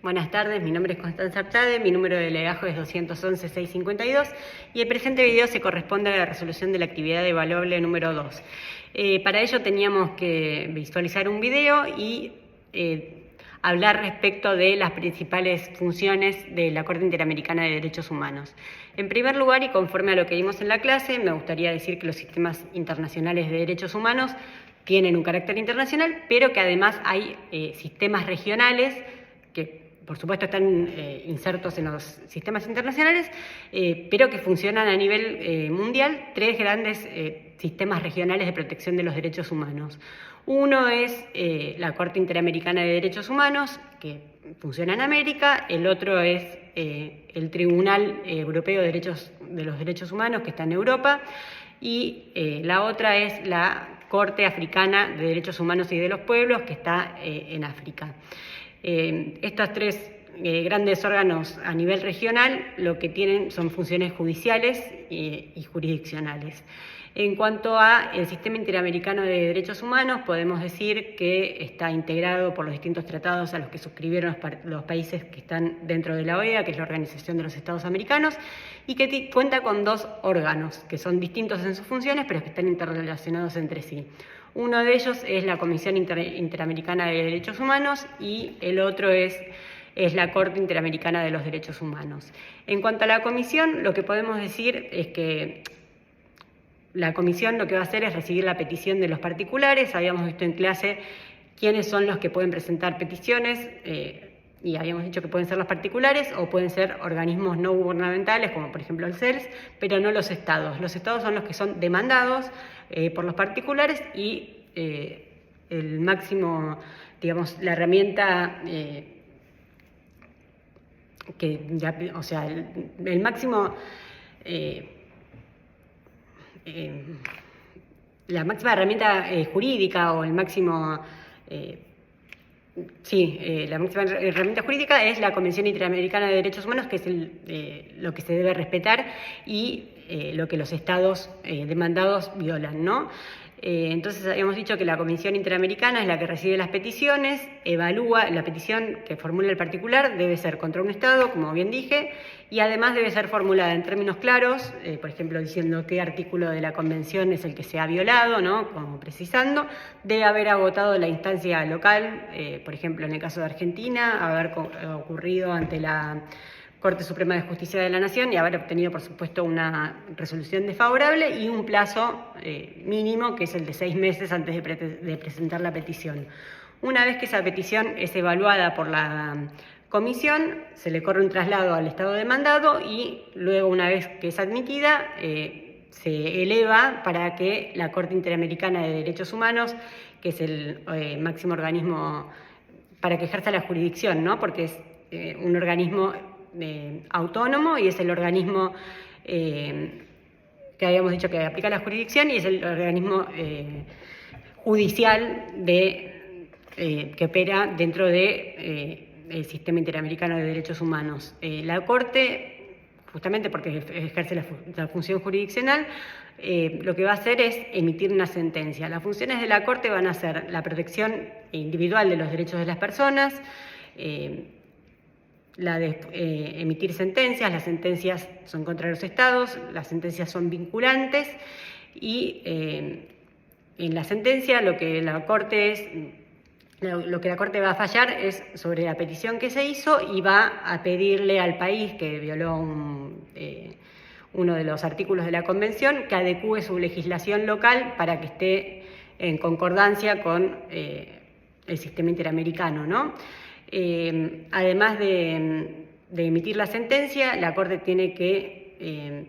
Buenas tardes, mi nombre es Constanza Artade, mi número de legajo es 211-652 y el presente video se corresponde a la resolución de la actividad evaluable número 2. Para ello teníamos que visualizar un video y hablar respecto de las principales funciones de la Corte Interamericana de Derechos Humanos. En primer lugar, y conforme a lo que vimos en la clase, me gustaría decir que los sistemas internacionales de derechos humanos tienen un carácter internacional, pero que además hay sistemas regionales que por supuesto están insertos en los sistemas internacionales, pero que funcionan a nivel mundial, tres grandes sistemas regionales de protección de los derechos humanos. Uno es la Corte Interamericana de Derechos Humanos, que funciona en América. El otro es el Tribunal Europeo de los Derechos Humanos, que está en Europa. Y la otra es la Corte Africana de Derechos Humanos y de los Pueblos, que está en África. Estos tres grandes órganos a nivel regional lo que tienen son funciones judiciales y jurisdiccionales. En cuanto al sistema interamericano de derechos humanos, podemos decir que está integrado por los distintos tratados a los que suscribieron los países que están dentro de la OEA, que es la Organización de los Estados Americanos, y que cuenta con dos órganos que son distintos en sus funciones, pero que están interrelacionados entre sí. Uno de ellos es la Comisión Interamericana de Derechos Humanos y el otro es la Corte Interamericana de los Derechos Humanos. En cuanto a la comisión, lo que podemos decir es que la comisión lo que va a hacer es recibir la petición de los particulares. Habíamos visto en clase quiénes son los que pueden presentar peticiones y habíamos dicho que pueden ser los particulares o pueden ser organismos no gubernamentales, como por ejemplo el CELS, pero no los estados. Los estados son los que son demandados por los particulares y el máximo, digamos, la herramienta el máximo... la máxima herramienta jurídica o el máximo... la máxima herramienta jurídica es la Convención Interamericana de Derechos Humanos, que es lo que se debe respetar y lo que los estados demandados violan, ¿no? Entonces habíamos dicho que la Comisión Interamericana es la que recibe las peticiones, evalúa la petición que formula el particular, debe ser contra un estado, como bien dije, y además debe ser formulada en términos claros, por ejemplo, diciendo qué artículo de la Convención es el que se ha violado, ¿no? Como precisando, debe haber agotado la instancia local, por ejemplo, en el caso de Argentina, haber ocurrido ante la Corte Suprema de Justicia de la Nación y haber obtenido, por supuesto, una resolución desfavorable y un plazo mínimo, que es el de 6 meses antes de presentar la petición. Una vez que esa petición es evaluada por la comisión, se le corre un traslado al estado demandado y luego, una vez que es admitida, se eleva para que la Corte Interamericana de Derechos Humanos, que es el máximo organismo para que ejerza la jurisdicción, ¿no? Porque es un organismo autónomo y es el organismo que habíamos dicho que aplica la jurisdicción y es el organismo judicial que opera dentro del sistema interamericano de derechos humanos. La Corte, justamente porque ejerce la función jurisdiccional, lo que va a hacer es emitir una sentencia. Las funciones de la Corte van a ser la protección individual de los derechos de las personas, la de emitir sentencias. Las sentencias son contra los estados, las sentencias son vinculantes y en la sentencia lo que la Corte va a fallar es sobre la petición que se hizo y va a pedirle al país que violó uno de los artículos de la Convención que adecúe su legislación local para que esté en concordancia con el sistema interamericano, ¿no? Además de emitir la sentencia, la Corte tiene que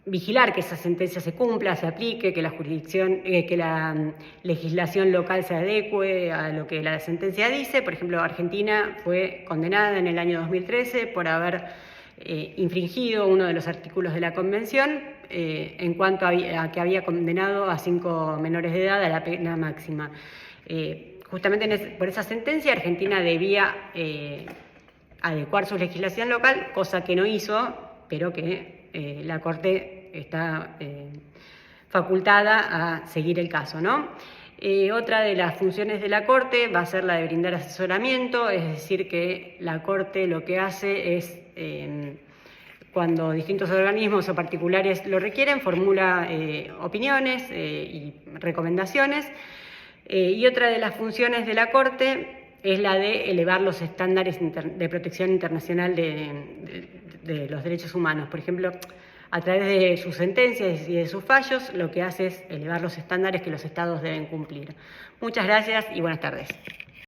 vigilar que esa sentencia se cumpla, se aplique, que la legislación local se adecue a lo que la sentencia dice. Por ejemplo, Argentina fue condenada en el año 2013 por haber infringido uno de los artículos de la Convención en cuanto a que había condenado a 5 menores de edad a la pena máxima. Justamente por esa sentencia Argentina debía adecuar su legislación local, cosa que no hizo, pero que la Corte está facultada a seguir el caso, ¿no? Otra de las funciones de la Corte va a ser la de brindar asesoramiento, es decir, que la Corte lo que hace es, cuando distintos organismos o particulares lo requieren, formula opiniones y recomendaciones. Y otra de las funciones de la Corte es la de elevar los estándares de protección internacional de los derechos humanos. Por ejemplo, a través de sus sentencias y de sus fallos, lo que hace es elevar los estándares que los Estados deben cumplir. Muchas gracias y buenas tardes.